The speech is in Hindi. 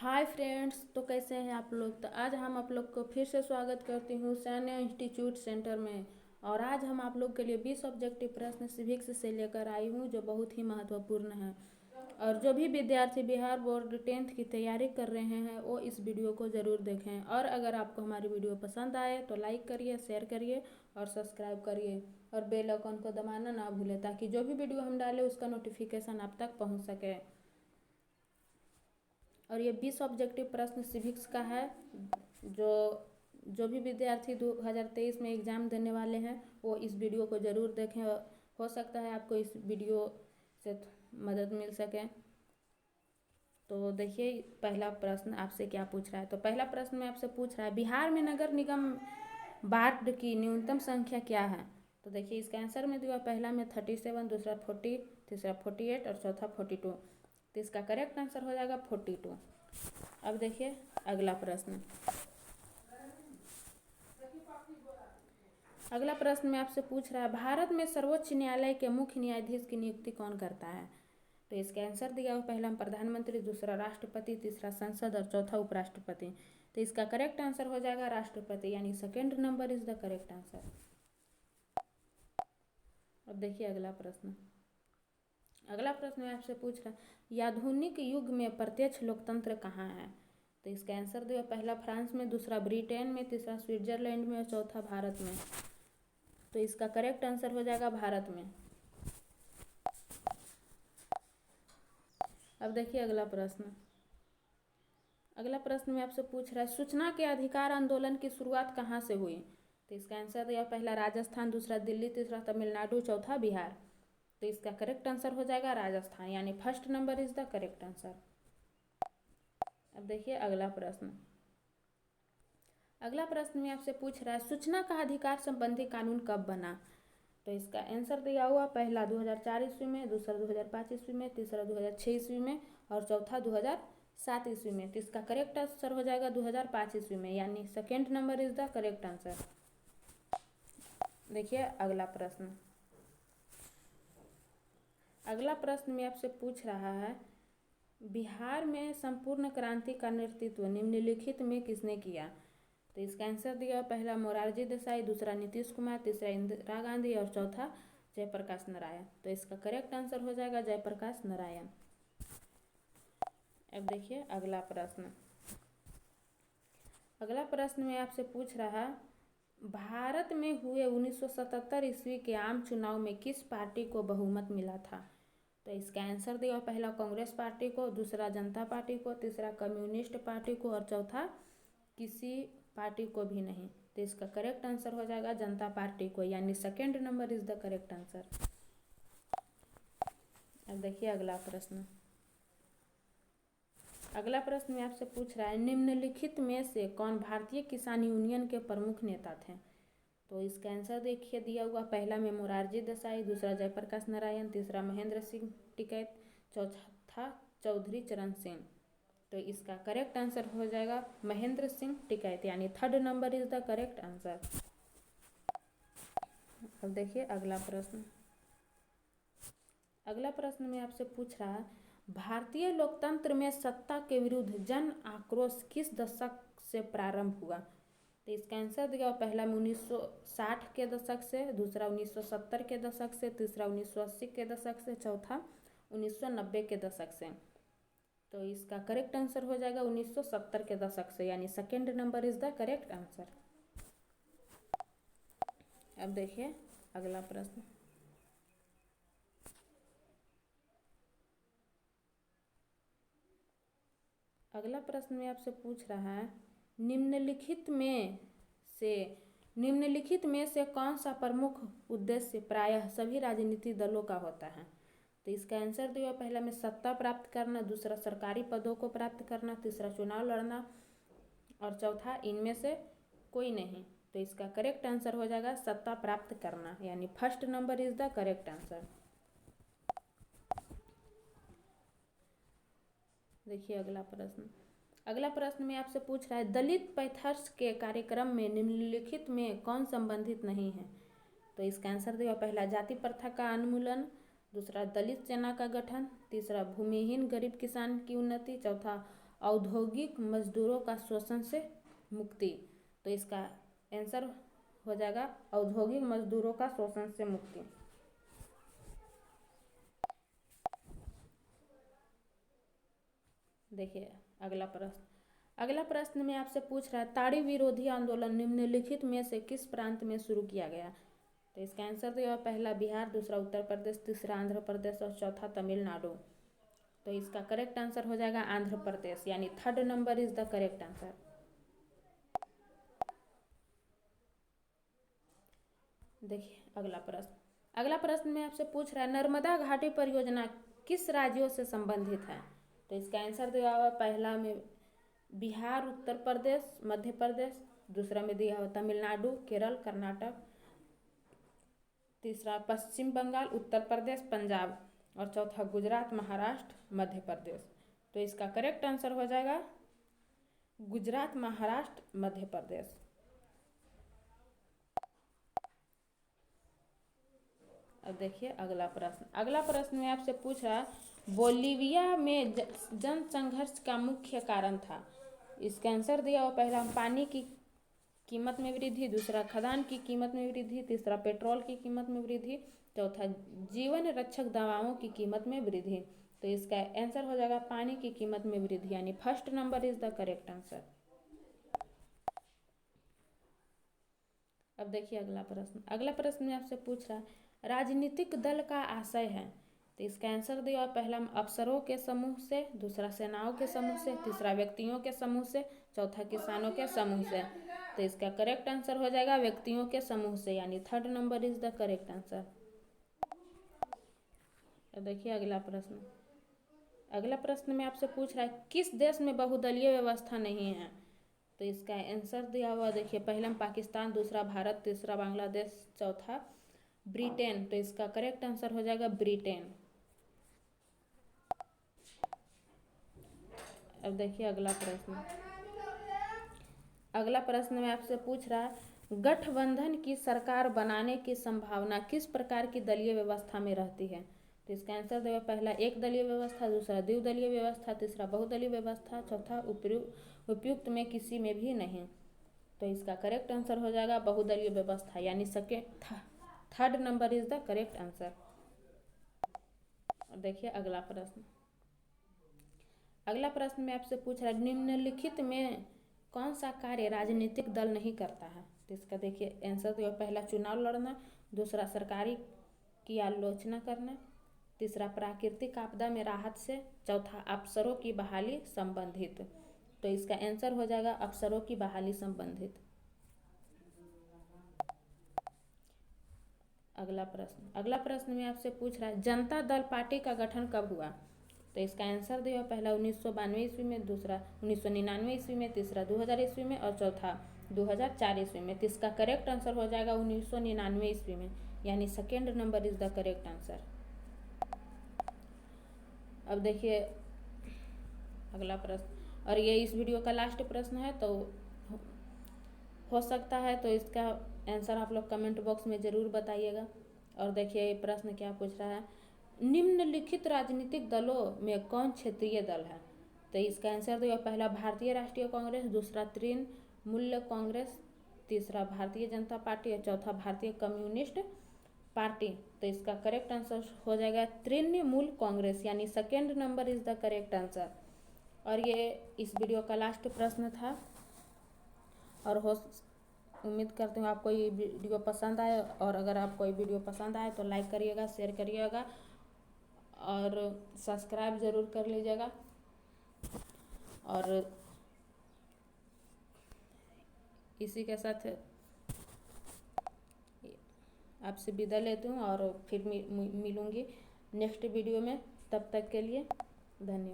हाय फ्रेंड्स, तो कैसे हैं आप लोग। तो आज हम आप लोग को फिर से स्वागत करती हूँ सैन्य इंस्टीट्यूट सेंटर में। और आज हम आप लोग के लिए 20 ऑब्जेक्टिव प्रश्न सिविक्स से लेकर आई हूँ जो बहुत ही महत्वपूर्ण है। और जो भी विद्यार्थी बिहार बोर्ड 10th की तैयारी कर रहे हैं वो इस वीडियो को ज़रूर देखें। और अगर आपको हमारी वीडियो पसंद आए तो लाइक करिए, शेयर करिए और सब्सक्राइब करिए। और बेल आइकन को दबाना ना भूलें ताकि जो भी वीडियो हम डालें उसका नोटिफिकेशन आप तक पहुँच सके। और ये 20 ऑब्जेक्टिव प्रश्न सिविक्स का है। जो जो भी विद्यार्थी 2023 में एग्ज़ाम देने वाले हैं वो इस वीडियो को ज़रूर देखें। हो सकता है आपको इस वीडियो से मदद मिल सके। तो देखिए पहला प्रश्न आपसे क्या पूछ रहा है। तो पहला प्रश्न में आपसे पूछ रहा है बिहार में नगर निगम वार्ड की न्यूनतम संख्या क्या है। तो देखिए इसका आंसर में दिया पहला में 37, दूसरा 40, तीसरा 48 और चौथा 42। तो इसका करेक्ट आंसर हो जाएगा 42। अब देखिए अगला प्रश्न। अगला प्रश्न में आपसे पूछ रहा है भारत में सर्वोच्च न्यायालय के मुख्य न्यायाधीश की नियुक्ति कौन करता है। तो इसका आंसर दिया हुआ पहला प्रधानमंत्री, दूसरा राष्ट्रपति, तीसरा संसद और चौथा उपराष्ट्रपति। तो इसका करेक्ट आंसर हो जाएगा राष्ट्रपति, यानी second number is the correct answer. अब देखिए अगला प्रश्न। अगला प्रश्न में आपसे पूछ रहा है आधुनिक युग में प्रत्यक्ष लोकतंत्र कहाँ है। तो इसका आंसर दिया पहला फ्रांस में, दूसरा ब्रिटेन में, तीसरा स्विट्जरलैंड में और चौथा भारत में। तो इसका करेक्ट आंसर हो जाएगा भारत में। अब देखिए अगला प्रश्न। अगला प्रश्न में आपसे पूछ रहा है सूचना के अधिकार आंदोलन की शुरुआत कहाँ से हुई। तो इसका आंसर दिया पहला राजस्थान, दूसरा दिल्ली, तीसरा तमिलनाडु, चौथा बिहार। तो इसका करेक्ट आंसर हो जाएगा राजस्थान, यानी first number is the correct answer. अब देखिए अगला प्रश्न। अगला प्रश्न में आपसे पूछ रहा है सूचना का अधिकार संबंधी कानून कब बना। तो इसका आंसर दिया हुआ पहला 2004 ईस्वी में, दूसरा 2005 ईस्वी में, तीसरा 2006 ईस्वी में और चौथा 2007 ईस्वी में। तो इसका करेक्ट आंसर हो जाएगा 2005 ईस्वी में, यानी second number is the correct answer. देखिए अगला प्रश्न। अगला प्रश्न में आपसे पूछ रहा है बिहार में संपूर्ण क्रांति का नेतृत्व निम्नलिखित में किसने किया। तो इसका आंसर दिया पहला मोरारजी देसाई, दूसरा नीतीश कुमार, तीसरा इंदिरा गांधी और चौथा जयप्रकाश नारायण। तो इसका करेक्ट आंसर हो जाएगा जयप्रकाश नारायण। अब देखिए अगला प्रश्न। अगला प्रश्न में आपसे पूछ रहा भारत में हुए 1977 ईस्वी के आम चुनाव में किस पार्टी को बहुमत मिला था। तो इसका आंसर दिया पहला कांग्रेस पार्टी को, दूसरा जनता पार्टी को, तीसरा कम्युनिस्ट पार्टी को और चौथा किसी पार्टी को भी नहीं। तो इसका करेक्ट आंसर हो जाएगा जनता पार्टी को, यानी second number is the correct answer. अब देखिए अगला प्रश्न। अगला प्रश्न में आपसे पूछ रहा है निम्नलिखित में से कौन भारतीय किसान यूनियन के प्रमुख नेता थे। तो इसका आंसर देखिए दिया हुआ पहला में मोरारजी देसाई, दूसरा जयप्रकाश नारायण, तीसरा महेंद्र सिंह टिकैत, चौथा चौधरी चरण सिंह। तो इसका करेक्ट आंसर हो जाएगा महेंद्र सिंह टिकैत, यानी third number is the correct answer. अब देखिए अगला प्रश्न। अगला प्रश्न में आपसे पूछ रहा है भारतीय लोकतंत्र में सत्ता के विरुद्ध जन आक्रोश किस दशक से प्रारंभ हुआ। तो इसका आंसर दिया पहला में 1960 के दशक से, दूसरा 1970 के दशक से, तीसरा 1980 के दशक से, चौथा 1990 के दशक से। तो इसका करेक्ट आंसर हो जाएगा 1970 के दशक से, यानी second number is the correct answer. अब देखिए अगला प्रश्न। अगला प्रश्न में आपसे पूछ रहा है निम्नलिखित में से कौन सा प्रमुख उद्देश्य प्रायः सभी राजनीतिक दलों का होता है। तो इसका आंसर दिया पहला में सत्ता प्राप्त करना, दूसरा सरकारी पदों को प्राप्त करना, तीसरा चुनाव लड़ना और चौथा इनमें से कोई नहीं। तो इसका करेक्ट आंसर हो जाएगा सत्ता प्राप्त करना, यानी first number is the correct answer. देखिए अगला प्रश्न। अगला प्रश्न में आपसे पूछ रहा है दलित पैंथर्स के कार्यक्रम में निम्नलिखित में कौन संबंधित नहीं है। तो इसका आंसर दिया पहला जाति प्रथा का उन्मूलन, दूसरा दलित सेना का गठन, तीसरा भूमिहीन गरीब किसान की उन्नति, चौथा औद्योगिक मजदूरों का शोषण से मुक्ति। तो इसका आंसर हो जाएगा औद्योगिक मजदूरों का शोषण से मुक्ति। देखिए अगला प्रश्न में आपसे पूछ रहा है ताड़ी विरोधी आंदोलन निम्नलिखित में से किस प्रांत में शुरू किया गया। तो इसका आंसर तो पहला बिहार, दूसरा उत्तर प्रदेश, तीसरा आंध्र प्रदेश और चौथा तमिलनाडु। तो इसका करेक्ट आंसर हो जाएगा आंध्र प्रदेश, यानी 3rd number is the correct answer. देखिए अगला प्रश्न में आपसे पूछ रहा है नर्मदा घाटी परियोजना किस राज्यों से संबंधित है। तो इसका आंसर दिया हुआ पहला में बिहार, उत्तर प्रदेश, मध्य प्रदेश, दूसरा में दिया हुआ तमिलनाडु, केरल, कर्नाटक, तीसरा पश्चिम बंगाल, उत्तर प्रदेश, पंजाब और चौथा गुजरात, महाराष्ट्र, मध्य प्रदेश। तो इसका करेक्ट आंसर हो जाएगा गुजरात, महाराष्ट्र, मध्य प्रदेश। अब देखिए अगला प्रश्न में आपसे पूछ रहा है बोलीविया में जन संघर्ष का मुख्य कारण था। इसका आंसर दिया हुआ पहला पानी की कीमत में वृद्धि, दूसरा खदान की कीमत में वृद्धि, तीसरा पेट्रोल की कीमत में वृद्धि, चौथा जीवन रक्षक दवाओं की कीमत में वृद्धि। तो इसका आंसर हो जाएगा पानी की कीमत में वृद्धि, यानी 1st number is the correct answer. अब देखिए अगला प्रश्न में आपसे पूछ रहा है राजनीतिक दल का आशय है। तो इसका आंसर दिया पहला अफसरों के समूह से, दूसरा सेनाओं के समूह से, तीसरा व्यक्तियों के समूह से, चौथा किसानों के समूह से। तो इसका करेक्ट आंसर हो जाएगा व्यक्तियों के समूह से, यानी 3rd number is the correct answer. देखिए अगला प्रश्न में आपसे पूछ रहा है किस देश में बहुदलीय व्यवस्था नहीं है। तो इसका आंसर दिया हुआ देखिए पहला में पाकिस्तान, दूसरा भारत, तीसरा बांग्लादेश, चौथा ब्रिटेन। तो इसका करेक्ट आंसर हो जाएगा ब्रिटेन। अब देखिए अगला प्रश्न में आपसे पूछ रहा है गठबंधन की सरकार बनाने की संभावना किस प्रकार की दलीय व्यवस्था में रहती है। तो इसका आंसर देगा पहला एक दलीय व्यवस्था, दूसरा द्विदलीय व्यवस्था, तीसरा बहुदलीय व्यवस्था, चौथा उपयुक्त में किसी में भी नहीं। तो इसका करेक्ट आंसर हो जाएगा बहुदलीय व्यवस्था, यानी 3rd number is the correct answer. देखिए अगला प्रश्न में आपसे पूछ रहा है निम्नलिखित में कौन सा कार्य राजनीतिक दल नहीं करता है। तो इसका देखिए आंसर तो पहला चुनाव लड़ना, दूसरा सरकारी की आलोचना करना, तीसरा प्राकृतिक आपदा में राहत से, चौथा अफसरों की बहाली संबंधित। तो इसका आंसर हो जाएगा अफसरों की बहाली संबंधित। अगला प्रश्न में आपसे पूछ रहा है जनता दल पार्टी का गठन कब हुआ। तो इसका आंसर दिया पहला 1992 ईस्वी में, दूसरा 1999 ईस्वी में, तीसरा 2000 ईस्वी में और चौथा 2004 ईस्वी में। तो इसका करेक्ट आंसर हो जाएगा 1999 ईस्वी में, यानी 2nd number is the correct answer. अब देखिए अगला प्रश्न, और ये इस वीडियो का लास्ट प्रश्न है, तो हो सकता है तो इसका आंसर आप लोग कमेंट बॉक्स में ज़रूर बताइएगा। और देखिए ये प्रश्न क्या पूछ रहा है निम्नलिखित राजनीतिक दलों में कौन क्षेत्रीय दल है। तो इसका आंसर देगा पहला भारतीय राष्ट्रीय कांग्रेस, दूसरा तृणमूल कांग्रेस, तीसरा भारतीय जनता पार्टी और चौथा भारतीय कम्युनिस्ट पार्टी। तो इसका करेक्ट आंसर हो जाएगा तृणमूल कांग्रेस, यानी 2nd number is the correct answer. और ये इस वीडियो का लास्ट प्रश्न था, और उम्मीद करती हूँ आपको ये वीडियो पसंद आए। और अगर आपको ये वीडियो पसंद आए तो लाइक करिएगा, शेयर करिएगा और सब्सक्राइब ज़रूर कर लीजिएगा। और इसी के साथ आपसे विदा लेती हूँ और फिर मिलूँगी नेक्स्ट वीडियो में। तब तक के लिए धन्यवाद।